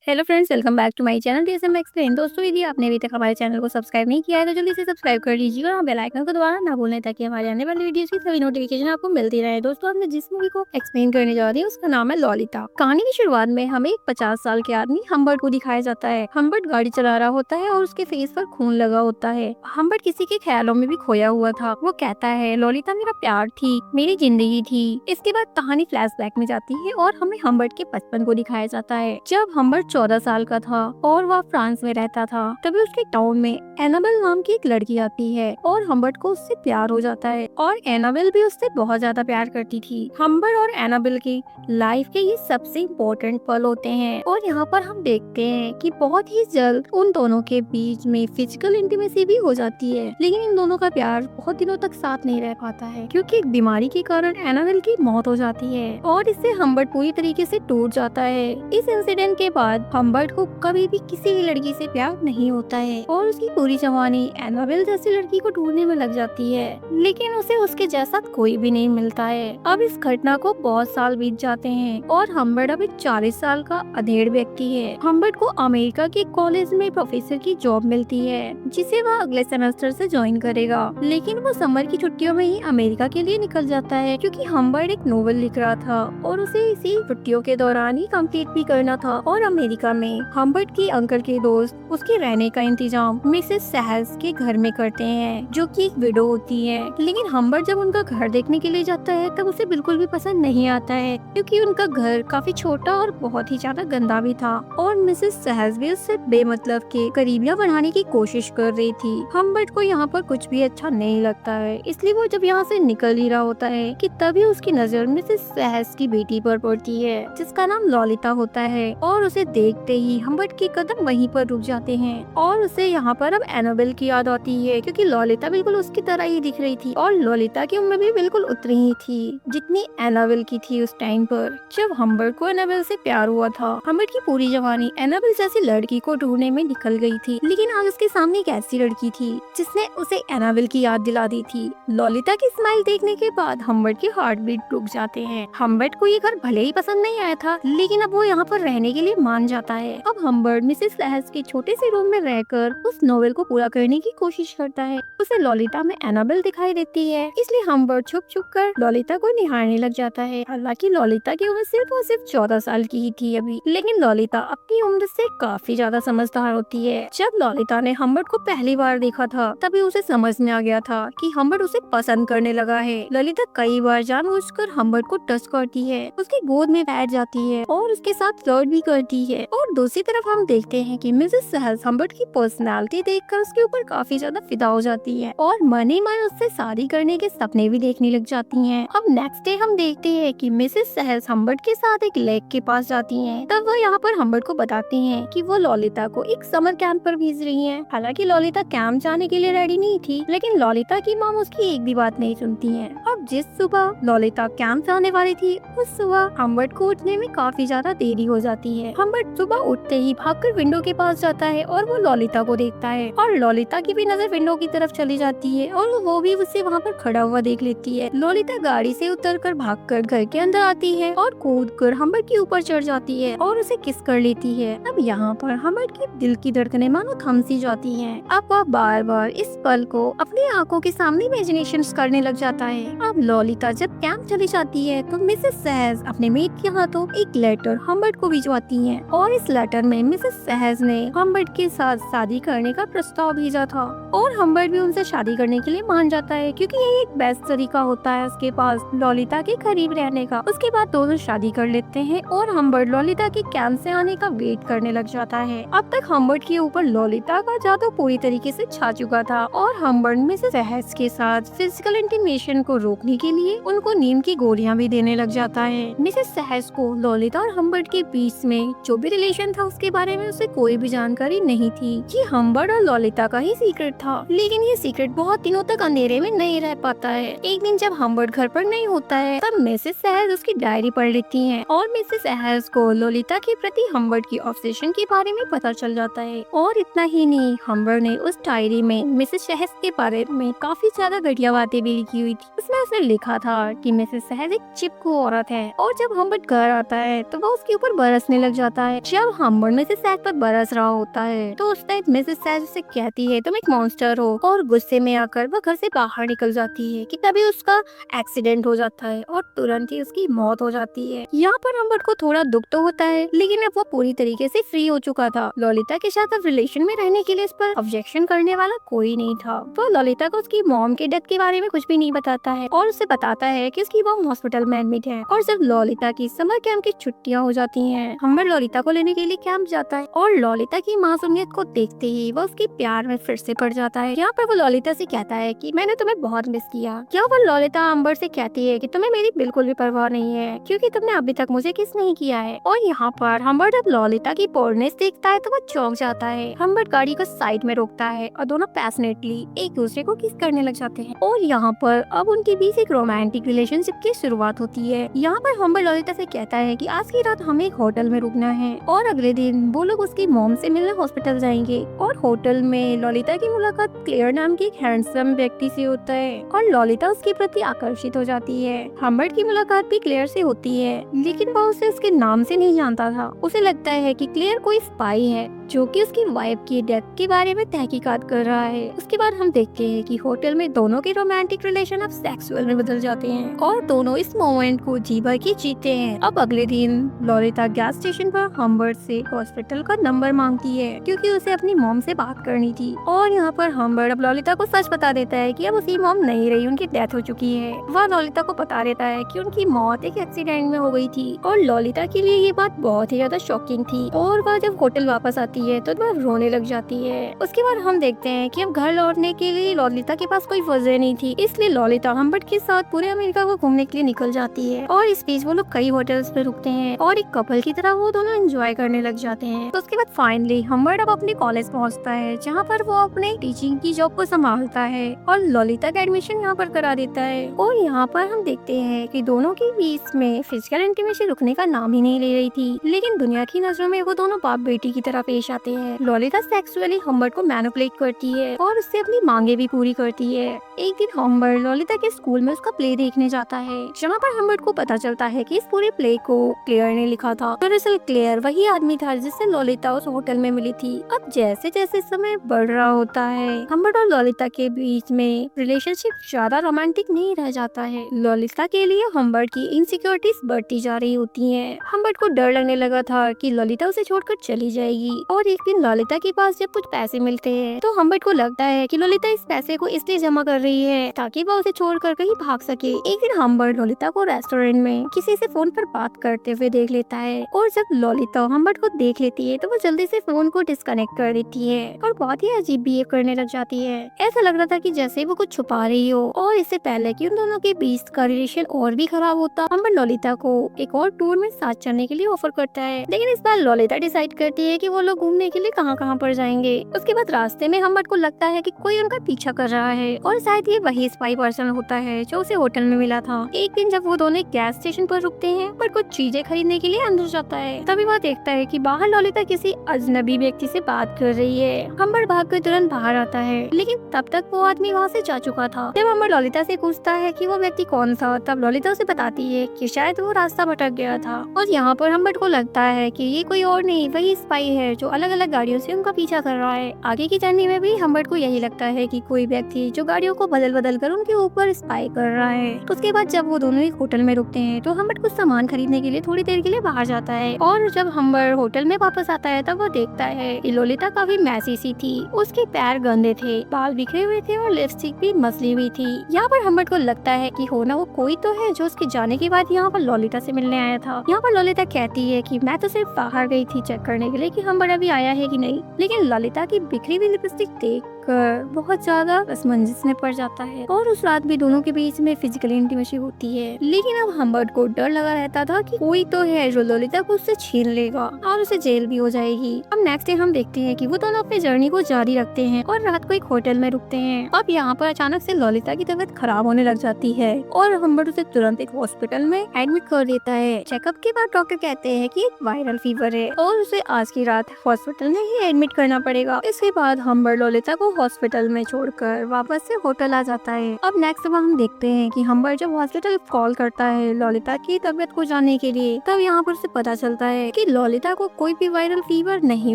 Hello friends, welcome back to my channel DSM explain. दोस्तों, यदि आपने अभी तक हमारे चैनल को सब्सक्राइब नहीं किया है तो जल्दी से सब्सक्राइब कर लीजिए और बेल आइकन को दबाना ना भूलें ताकि हमारे आने वाली वीडियोस की सभी नोटिफिकेशन आपको मिलती रहे। दोस्तों, हमने जिस मूवी को एक्सप्लेन करने जा रही है उसका नाम है लॉलिता। कहानी की शुरुआत में हमें एक 50 साल के आदमी हम्बर्ट को दिखाया जाता है। हम्बर्ट गाड़ी चला रहा होता है और उसके फेस पर खून लगा होता है। हम्बर्ट किसी के ख्यालों में भी खोया हुआ था। वो कहता है, लॉलिता मेरा प्यार थी, मेरी जिंदगी थी। इसके बाद कहानी फ्लैशबैक में जाती है और हमें हम्बर्ट के बचपन को दिखाया जाता है। जब हम्बर्ट 14 साल का था और वह फ्रांस में रहता था, तभी उसके टाउन में एनाबेल नाम की एक लड़की आती है और हम्बर्ट को उससे प्यार हो जाता है और एनाबेल भी उससे बहुत ज्यादा प्यार करती थी। हम्बर्ट और एनाबेल की लाइफ के ये सबसे इम्पोर्टेंट पल होते हैं और यहाँ पर हम देखते हैं कि बहुत ही जल्द उन दोनों के बीच में फिजिकल इंटीमेसी भी हो जाती है। लेकिन इन दोनों का प्यार बहुत दिनों तक साथ नहीं रह पाता है क्योंकि एक बीमारी के कारण एनाबेल की मौत हो जाती है और इससे हम्बर्ट पूरी तरीके से टूट जाता है। इस इंसिडेंट के बाद हम्बर्ट को कभी भी किसी भी लड़की से प्यार नहीं होता है और उसकी पूरी जवानी एनाबेल जैसी लड़की को ढूंढने में लग जाती है, लेकिन उसे उसके जैसा कोई भी नहीं मिलता है। अब इस घटना को बहुत साल बीत जाते हैं और हम्बर्ट अब एक 40 साल का अधेड़ व्यक्ति है। हम्बर्ट को अमेरिका के कॉलेज में प्रोफेसर की जॉब मिलती है जिसे वह अगले सेमेस्टर से ज्वाइन करेगा, लेकिन वो समर की छुट्टियों में ही अमेरिका के लिए निकल जाता है क्योंकि हम्बर्ट एक नोवेल लिख रहा था और उसे इसी छुट्टियों के दौरान ही कंप्लीट भी करना था। और अमेरिका में हम्बर्ट की अंकल के दोस्त उसके रहने का इंतजाम मिसेस सहस के घर में करते हैं जो कि एक विडो होती है। लेकिन हम्बर्ट जब उनका घर देखने के लिए जाता है तब उसे बिल्कुल भी पसंद नहीं आता है क्योंकि उनका घर काफी छोटा और बहुत ही ज्यादा गंदा भी था और मिसेस सहस भी उससे बेमतलब के करीबियां बनाने की कोशिश कर रही थी। हम्बर्ट को यहाँ पर कुछ भी अच्छा नहीं लगता है, इसलिए वो जब यहाँ से निकल ही रहा होता है कि तभी उसकी नजर मिसेस सहस की बेटी पर पड़ती है जिसका नाम लॉलिता होता है और उसे देखते ही हम्बर्ट के कदम वहीं पर रुक जाते हैं और उसे यहाँ पर अब एनाबेल की याद आती है क्योंकि लॉलिता बिल्कुल उसकी तरह ही दिख रही थी और लॉलिता की उम्र भी बिल्कुल उतनी ही थी जितनी एनाबेल की थी उस टाइम पर जब हम्बर्ट को एनाबेल से प्यार हुआ था। हम्बर्ट की पूरी जवानी एनाबेल जैसी लड़की को ढूंढने में निकल गई थी, लेकिन आज उसके सामने एक ऐसी लड़की थी जिसने उसे एनाबेल की याद दिला दी थी। लॉलिता की स्माइल देखने के बाद हम्बर्ट के हार्ट बीट रुक जाते हैं। हम्बर्ट को ये घर भले ही पसंद नहीं आया था, लेकिन अब वो यहाँ पर रहने के लिए मान जाता है। अब हम्बर्ट मिसेस सहस के छोटे से रूम में रहकर उस नोवेल को पूरा करने की कोशिश करता है। उसे लॉलिता में एनाबेल दिखाई देती है, इसलिए हम्बर्ट छुप छुप कर लॉलिता को निहारने लग जाता है। हालांकि लॉलिता की उम्र सिर्फ और सिर्फ 14 साल की ही थी अभी, लेकिन लॉलिता अपनी उम्र से काफी ज्यादा समझदार होती है। जब लॉलिता ने हम्बर्ट को पहली बार देखा था तभी उसे समझ में आ गया था कि हम्बर्ट उसे पसंद करने लगा है। लॉलिता कई बार जानबूझकर हम्बर्ट को टच करती है, उसकी गोद में बैठ जाती है और उसके साथ फ्लर्ट भी करती है। और दूसरी तरफ हम देखते हैं कि मिसेस सहस हम्बर्ट की पर्सनालिटी देखकर उसके ऊपर काफी ज्यादा फिदा हो जाती है और मन ही मन उससे शादी करने के सपने भी देखने लग जाती हैं। अब नेक्स्ट डे हम देखते हैं कि मिसेस सहस हम्बर्ट के साथ एक लेक के पास जाती हैं। तब वह यहाँ पर हम्बर्ट को बताती हैं कि वो लॉलिता को एक समर कैंप पर भेज रही हैं। हालांकि लॉलिता कैंप जाने के लिए रेडी नहीं थी, लेकिन लॉलिता की मॉम उसकी एक भी बात नहीं सुनती है। अब जिस सुबह लॉलिता कैंप जाने वाली थी उस सुबह हम्बर्ट को उठने में काफी ज्यादा देरी हो जाती है। हम्बर्ट सुबह उठते ही भागकर विंडो के पास जाता है और वो लॉलिता को देखता है और लॉलिता की भी नजर विंडो की तरफ चली जाती है और वो भी उसे वहाँ पर खड़ा हुआ देख लेती है। लॉलिता गाड़ी से उतरकर भागकर घर के अंदर आती है और कूदकर हम्बर्ट के ऊपर चढ़ जाती है और उसे किस कर लेती है। अब यहाँ पर हम्बर्ट की दिल की धड़कनें मानो थम सी जाती हैं। अब वह बार बार इस पल को अपनी आंखों के सामने इमेजिनेशन करने लग जाता है। अब लॉलिता जब कैंप चली जाती है तो मिसेस सहस अपने मेट के हाथों एक लेटर हम्बर्ट को भिजवाती हैं और इस लेटर में मिसेस सहस ने हम्बर्ट के साथ शादी करने का प्रस्ताव भेजा था और हम्बर्ट भी उनसे शादी करने के लिए मान जाता है क्योंकि ये एक बेस्ट तरीका होता है उसके पास लॉलिता के करीब रहने का। उसके बाद दोनों शादी कर लेते हैं और हम्बर्ट लॉलिता के कैंप से आने का वेट करने लग जाता है। अब तक हम्बर्ट के ऊपर लॉलिता का जादू पूरी तरीके से छा चुका था और हम्बर्ट मिसेस सहस के साथ फिजिकल इंटीमेशन को रोकने के लिए उनको नींद की गोलियां भी देने लग जाता है। मिसेस सहस को लॉलिता और हम्बर्ट के बीच में जो भी रिलेशन था उसके बारे में उसे कोई भी जानकारी नहीं थी। ये हम्बर्ट और लॉलिता का ही सीक्रेट था, लेकिन ये सीक्रेट बहुत दिनों तक अंधेरे में नहीं रह पाता है। एक दिन जब हम्बर्ट घर पर नहीं होता है तब मिसेस सहस उसकी डायरी पढ़ लेती हैं और मिसेस सहस को लॉलिता के प्रति हम्बर्ट की ऑब्सेशन के बारे में पता चल जाता है। और इतना ही नहीं, हम्बर्ट ने उस डायरी में मिसेस सहस के बारे में काफी ज्यादा घटिया बातें भी लिखी हुई थी। उसमें उसने लिखा था कि मिसेस सहस एक चिपकू औरत है और जब हम्बर्ट घर आता है तो वो उसके ऊपर बरसने लग जाता है है। जब हम्बर मिसेस सैज पर बरस रहा होता है तो उस टाइम मिसेस सैज उसे कहती है तुम एक मॉन्स्टर हो, और गुस्से में आकर वो घर से बाहर निकल जाती है कि तभी उसका एक्सीडेंट हो जाता है और तुरंत ही उसकी मौत हो जाती है। यहाँ पर हम्बर को थोड़ा दुख तो होता है, लेकिन अब वो पूरी तरीके से फ्री हो चुका था। ललिता के साथ अब रिलेशन में रहने के लिए इस पर ऑब्जेक्शन करने वाला कोई नहीं था। वो ललिता को उसकी मॉम के डेथ के बारे में कुछ भी नहीं बताता है और उसे बताता है कि उसकी मॉम हॉस्पिटल में एडमिट है। और जब ललिता की समर कैंप की छुट्टियां हो जाती हैं, हम्बर ललिता को लेने के लिए कैंप जाता है और ललिता की मासूमियत को देखते ही वो उसके प्यार में फिर से पड़ जाता है। यहाँ पर वो ललिता से कहता है कि मैंने तुम्हें बहुत मिस किया। क्या वो ललिता हम्बर से कहती है कि तुम्हें मेरी बिल्कुल भी परवाह नहीं है क्योंकि तुमने अभी तक मुझे किस नहीं किया है। और यहाँ पर हम्बर जब ललिता की पोर्नेस देखता है तो वो चौंक जाता है। हम्बर गाड़ी को साइड में रोकता है और दोनों पैशनेटली एक दूसरे को किस करने लग जाते हैं और यहाँ पर अब उनके बीच एक रोमांटिक रिलेशनशिप की शुरुआत होती है। यहाँ पर हम्बर ललिता से कहता है कि आज की रात हमें एक होटल में रुकना है और अगले दिन वो लोग उसकी मॉम से मिलने हॉस्पिटल जाएंगे। और होटल में ललिता की मुलाकात क्लेयर नाम की एक हैंडसम व्यक्ति से होता है और ललिता उसके प्रति आकर्षित हो जाती है। हम्बर की मुलाकात भी क्लेयर से होती है, लेकिन वो उसे उसके नाम से नहीं जानता था। उसे लगता है कि क्लेयर कोई स्पाई है जो कि उसकी वाइफ की डेथ के बारे में तहकीकात कर रहा है। उसके बाद हम देखते हैं कि होटल में दोनों के रोमांटिक रिलेशन अब सेक्सुअल में बदल जाते हैं और दोनों इस मोमेंट को जी भर के जीते हैं। अब अगले दिन ललिता गैस स्टेशन पर हम्बर से हॉस्पिटल का नंबर मांगती है क्योंकि उसे अपनी मॉम से बात करनी थी। और यहाँ पर हम्बर अब ललिता को सच बता देता है कि अब उसकी मॉम नहीं रही, उनकी डेथ हो चुकी है। वह ललिता को बता देता है कि उनकी मौत एक एक्सीडेंट में हो गई थी और ललिता के लिए ये बात बहुत ही ज्यादा शॉकिंग थी और वह जब होटल वापस आती है तो वह रोने लग जाती है। उसके बाद हम देखते हैं कि अब घर लौटने के लिए ललिता के पास कोई वजह नहीं थी, इसलिए ललिता हम्बर के साथ पूरे अमेरिका को घूमने के लिए निकल जाती है और इस बीच वो लोग कई होटल्स पे रुकते हैं और एक कपल की तरह वो दोनों एंजॉय करने लग जाते हैं। तो उसके बाद फाइनली हम्बर अब अपने कॉलेज पहुंचता है जहाँ पर वो अपने टीचिंग की जॉब को संभालता है और ललिता का एडमिशन यहाँ पर करा देता है। और यहाँ पर हम देखते हैं कि दोनों के बीच में फिजिकल इंटीमेसी रुकने का नाम ही नहीं ले रही थी, लेकिन दुनिया की नजरों में वो दोनों बाप बेटी की तरह पेश आते हैं। ललिता सेक्सुअली हम्बर को मैनिपुलेट करती है और उससे अपनी मांगे भी पूरी करती है। एक दिन हम्बर ललिता के स्कूल में उसका प्ले देखने जाता है जहाँ पर हम्बर को पता चलता है कि इस पूरे प्ले को क्लेयर ने लिखा था। दरअसल क्लेयर वही आदमी था जिससे ललिता उस होटल में मिली थी। अब जैसे जैसे समय बढ़ रहा होता है हम्बर और ललिता के बीच में रिलेशनशिप ज्यादा रोमांटिक नहीं रह जाता है। ललिता के लिए हम्बर की इनसिक्योरिटीज बढ़ती जा रही होती हैं। हम्बर को डर लगने लगा था कि ललिता उसे छोड़कर चली जाएगी और एक दिन ललिता के पास जब कुछ पैसे मिलते हैं तो हम्बर को लगता है कि ललिता इस पैसे को इसलिए जमा कर रही है ताकि वह उसे छोड़कर कहीं भाग सके। एक दिन हम्बर ललिता को रेस्टोरेंट में किसी से फोन पर बात करते हुए देख लेता है और जब ललिता हम्बर को देख लेती है तो वो जल्दी से फोन को डिस्कनेक्ट कर देती है और बहुत ही अजीब बिहेव करने लग जाती है। ऐसा लग रहा था कि जैसे वो कुछ छुपा रही हो। और इससे पहले कि उन दोनों के बीच का रिलेशन और भी खराब होता, हम्बर ललिता को एक और टूर में साथ चलने के लिए ऑफर करता है, लेकिन इस बार ललिता डिसाइड करती है कि वो लोग घूमने के लिए कहाँ पर जाएंगे। उसके बाद रास्ते में हम्बर को लगता है कि कोई उनका पीछा कर रहा है और शायद ये वही स्पाई पर्सन होता है जो उसे होटल में मिला था। एक दिन जब वो दोनों गैस स्टेशन पर रुकते हैं पर कुछ चीजें खरीदने के लिए अंदर जाता है, तभी वह देखता है कि बाहर ललिता किसी अजनबी व्यक्ति से बात कर रही है। हम्बर भागकर तुरंत बाहर आता है, लेकिन तब तक वो आदमी वहाँ से जा चुका था। जब हम्बर ललिता से पूछता है कि वो व्यक्ति कौन था, तब ललिता उसे बताती है कि शायद वो रास्ता भटक गया था। और यहाँ पर हम्बर को लगता है कि ये कोई और नहीं वही स्पाई है जो अलग अलग गाड़ियों से उनका पीछा कर रहा है। आगे की जर्नी में भी हम्बर को यही लगता है कि कोई व्यक्ति जो गाड़ियों को बदल बदल कर उनके ऊपर स्पाई कर रहा है। उसके बाद जब वो दोनों एक होटल में रुकते हैं तो हम्बर कुछ सामान खरीदने के लिए थोड़ी देर के लिए बाहर जाता है और जब हम्बर होटल में वापस आता है तब वो देखता है कि ललिता काफी मैसी सी थी। उसके पैर गंदे थे, बाल बिखरे हुए थे और लिपस्टिक भी मसली हुई थी। यहाँ पर हम्बर को लगता है कि होना वो कोई तो है जो उसके जाने के बाद यहाँ पर ललिता से मिलने आया था। यहाँ पर ललिता कहती है कि मैं तो सिर्फ बाहर गई थी चेक करने के लिए कि हम्बर अभी आया है कि नहीं, लेकिन ललिता की बिखरी हुई लिपस्टिक देख कर बहुत ज्यादा असमंजस में पड़ जाता है और उस रात भी दोनों के बीच में फिजिकल इंटीमेसी होती है। लेकिन अब हम्बर को डर लगा रहता था कि कोई तो है जो ललिता को उससे छीन लेगा और उसे जेल भी हो जाएगी। अब नेक्स्ट डे हम देखते हैं कि वो दोनों अपनी जर्नी को जारी रखते हैं और रात को एक होटल में रुकते हैं। अब यहाँ पर अचानक से ललिता की तबीयत खराब होने लग जाती है और हम्बर उसे तुरंत एक हॉस्पिटल में एडमिट कर देता है। चेकअप के बाद डॉक्टर कहते हैं कि एक वायरल फीवर है और उसे आज की रात हॉस्पिटल में ही एडमिट करना पड़ेगा। इसके बाद हम्बर ललिता को हॉस्पिटल में छोड़कर वापस से होटल आ जाता है। अब नेक्स्ट हम देखते हैं कि हम्बर्ट जब हॉस्पिटल कॉल करता है ललिता की तबीयत को जानने के लिए, तब यहाँ पर उसे पता चलता है कि ललिता को कोई भी वायरल फीवर नहीं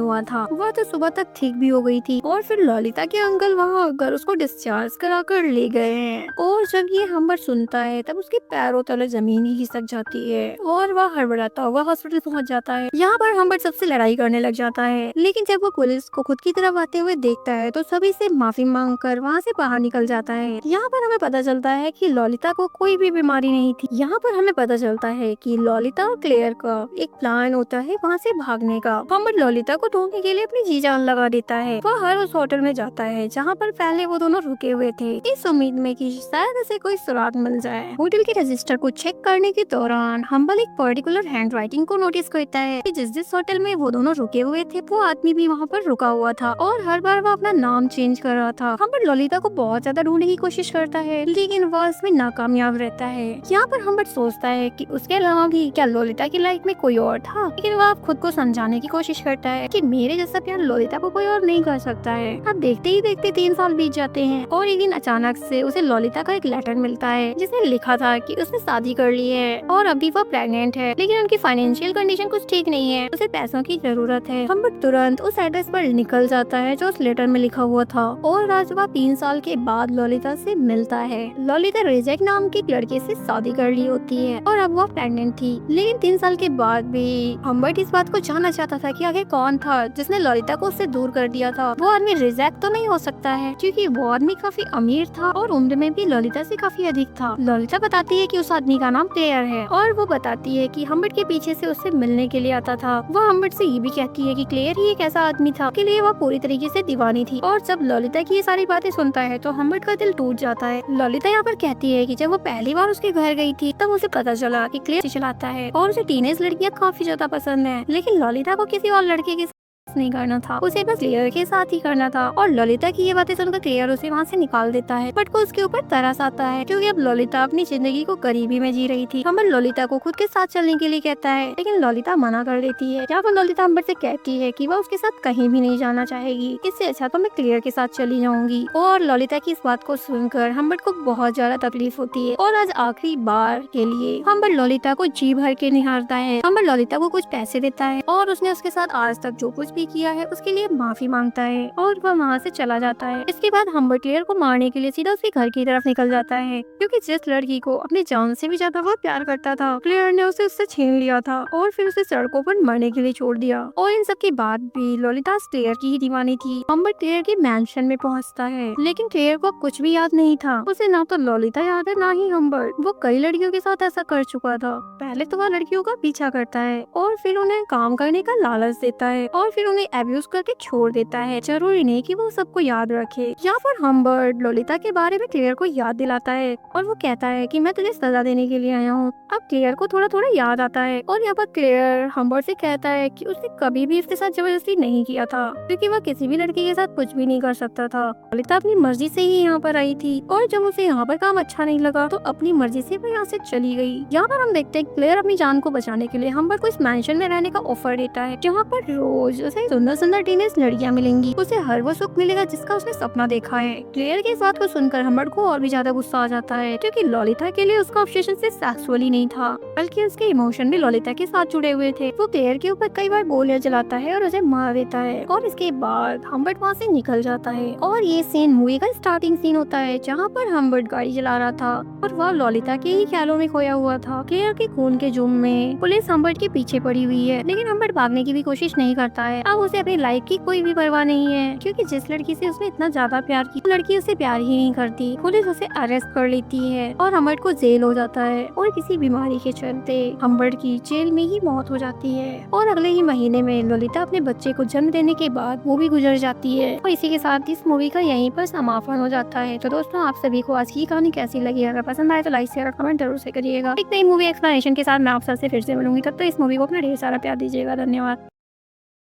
हुआ था, वह तो सुबह तक ठीक भी हो गई थी। और फिर ललिता के अंकल वहाँ आकर उसको डिस्चार्ज करा कर ले गए हैं। और जब ये हम्बर्ट सुनता है तब उसके पैरों तले जमीन ही खिसक जाती है और वह हड़बड़ाता हुआ हॉस्पिटल पहुँच जाता है। यहाँ पर हम्बर्ट सबसे लड़ाई करने लग जाता है, लेकिन जब वो पुलिस को खुद की तरफ आते हुए देखता है तो सभी से माफी मांगकर वहाँ से बाहर निकल जाता है। यहाँ पर हमें पता चलता है कि ललिता को कोई भी बीमारी नहीं थी। यहाँ पर हमें पता चलता है कि ललिता और क्लेयर का एक प्लान होता है वहाँ से भागने का। हम्बर्ट ललिता को ढूंढने के लिए अपनी जी जान लगा देता है। वह हर उस होटल में जाता है जहाँ पर पहले वो दोनों रुके हुए थे, इस उम्मीद में कि शायद उसे कोई सुराग मिल जाए। होटल के रजिस्टर को चेक करने के दौरान हम्बर्ट एक पर्टिकुलर हैंड राइटिंग को नोटिस करता है कि जिस होटल में वो दोनों रुके हुए थे वो आदमी भी वहाँ पर रुका हुआ था और हर बार वो अपना नाम चेंज कर रहा था। हम्बर्ट ललिता को बहुत ज्यादा ढूंढने की कोशिश करता है, लेकिन वह इसमें नाकामयाब रहता है। यहाँ पर हम्बर्ट सोचता है कि उसके अलावा भी क्या ललिता की लाइफ में कोई और था, लेकिन वह खुद को समझाने की कोशिश करता है कि मेरे जैसा प्यार ललिता को कोई और नहीं कर सकता है। अब देखते ही देखते 3 साल बीत जाते हैं और एक दिन अचानक से उसे ललिता का एक लेटर मिलता है जिसमें लिखा था कि उसने शादी कर ली है और अभी वह प्रेग्नेंट है, लेकिन उनकी फाइनेंशियल कंडीशन कुछ ठीक नहीं है, उसे पैसों की जरूरत है। हम्बर्ट तुरंत उस एड्रेस पर निकल जाता है जो उस लेटर में लिखा हुआ था और आज वह 3 साल के बाद ललिता से मिलता है। ललिता रिजेक्ट नाम के एक लड़के से शादी कर ली होती है और अब वह प्रेग्नेंट थी, लेकिन 3 साल के बाद भी हम्बर्ट इस बात को जानना चाहता था कि आखिर कौन था जिसने ललिता को उससे दूर कर दिया था। वो आदमी रिजेक्ट तो नहीं हो सकता है क्योंकि वो आदमी काफी अमीर था और उम्र में भी ललिता से काफी अधिक था। ललिता बताती है कि उस आदमी का नाम क्लेयर है और वो बताती है कि हम्बर्ट के पीछे से उससे मिलने के लिए आता था। वो हम्बर्ट से ये भी कहती है कि क्लेयर ही एक ऐसा आदमी था के लिए वह पूरी तरीके से दीवानी थी। और जब ललिता की ये सारी बातें सुनता है तो हम्बर्ट का दिल टूट जाता है। ललिता यहाँ पर कहती है कि जब वो पहली बार उसके घर गई थी तब उसे पता चला कि क्लेयर चलाता है और उसे टीनेज लड़कियाँ काफी ज्यादा पसंद है, लेकिन ललिता को किसी और लड़के के नहीं करना था, उसे बस क्लेयर के साथ ही करना था। और ललिता की ये बातें सुनकर क्लेयर उसे वहाँ से निकाल देता है, बट को उसके ऊपर तरस आता है क्योंकि अब ललिता अपनी जिंदगी को गरीबी में जी रही थी। हम्बर्ट ललिता को खुद के साथ चलने के लिए कहता है, लेकिन ललिता मना कर देती है। यहाँ पर ललिता हम्बर्ट से कहती है कि वह उसके साथ कहीं भी नहीं जाना चाहेगी, इससे अच्छा तो मैं क्लेयर के साथ चली जाऊंगी। और ललिता की इस बात को सुनकर हम्बर्ट को बहुत ज्यादा तकलीफ होती है और आज आखिरी बार के लिए हम्बर्ट ललिता को जी भर के निहारता है। हम्बर्ट ललिता को कुछ पैसे देता है और उसने उसके साथ आज तक जो कुछ भी किया है उसके लिए माफी मांगता है और वह वहाँ से चला जाता है। इसके बाद हम्बर्ट क्लेयर को मारने के लिए सीधा उसके घर की तरफ निकल जाता है क्योंकि जिस लड़की को अपनी जान से भी ज्यादा वो प्यार करता था क्लेयर ने उसे उससे छीन लिया था और फिर उसे सड़कों पर मरने के लिए छोड़ दिया। और इन सब के बाद भी ललिता क्लेयर की ही दीवानी थी। हम्बर्ट क्लेयर के मैंशन में पहुँचता है, लेकिन क्लेयर को कुछ भी याद नहीं था। उसे ना तो ललिता याद है ना ही हम्बर्ट। वो कई लड़कियों के साथ ऐसा कर चुका था। पहले तो वह लड़कियों का पीछा करता है और फिर उन्हें काम करने का लालच देता है और फिर उन्हें अब्यूज करके छोड़ देता है। जरूरी नहीं कि वो सबको याद रखे। यहाँ पर हम्बर्ट ललिता के बारे में क्लेयर को याद दिलाता है और वो कहता है कि मैं तुझे सजा देने के लिए आया हूँ। अब क्लेयर को थोड़ा थोड़ा याद आता है और यहाँ पर क्लेयर हम्बर्ट से कहता है कि उसने कभी भी उसके साथ जबरदस्ती नहीं किया था क्योंकि वह किसी भी लड़की के साथ कुछ भी नहीं कर सकता था। ललिता अपनी मर्जी से ही यहाँ पर आई थी और जब उसे यहाँ पर काम अच्छा नहीं लगा तो अपनी मर्जी से वो यहाँ से चली गई। यहाँ पर हम देखते हैं क्लेयर अपनी जान को बचाने के लिए हम्बर्ट को इस मैंशन में रहने का ऑफर देता है जहाँ पर रोज उसे सुंदर सुंदर टीनेज लड़कियाँ मिलेंगी। उसे हर वो सुख मिलेगा जिसका उसने सपना देखा है। क्लेयर की इस बात को सुनकर हम्बर्ट को और भी ज्यादा गुस्सा आ जाता है क्योंकि ललिता के लिए उसका ऑब्सेशन सिर्फ सेक्सुअली नहीं था बल्कि उसके इमोशन भी ललिता के साथ जुड़े हुए थे। वो क्लेयर के ऊपर कई बार गोलियां चलाता है और उसे मार देता है और इसके बाद हम्बर्ट वहाँ से निकल जाता है। और ये सीन मूवी का स्टार्टिंग सीन होता है जहाँ पर हम्बर्ट गाड़ी चला रहा था और वह ललिता के ही ख्यालों में खोया हुआ था। क्लेयर के खून के जुर्म में पुलिस हम्बर्ट के पीछे पड़ी हुई है, लेकिन हम्बर्ट भागने की भी कोशिश नहीं करता है। अब उसे अपनी लाइफ की कोई भी परवाह नहीं है क्योंकि जिस लड़की से उसने इतना ज्यादा प्यार किया वो लड़की उसे प्यार ही नहीं करती। पुलिस उसे अरेस्ट कर लेती है और हम्बर्ट को जेल हो जाता है और किसी बीमारी के चलते हम्बर्ट की जेल में ही मौत हो जाती है। और अगले ही महीने में ललिता अपने बच्चे को जन्म देने के बाद वो भी गुजर जाती है। और इसी के साथ इस मूवी का यहीं पर समापन हो जाता है। तो दोस्तों, आप सभी को आज की कहानी कैसी लगी? अगर पसंद आए तो लाइक शेयर और कमेंट जरूर से करिएगा। एक नई मूवी एक्सप्लेनेशन के साथ मैं आप सबसे फिर से मिलूंगी। तब तो इस मूवी को अपना ढेर सारा प्यार दीजिएगा। धन्यवाद।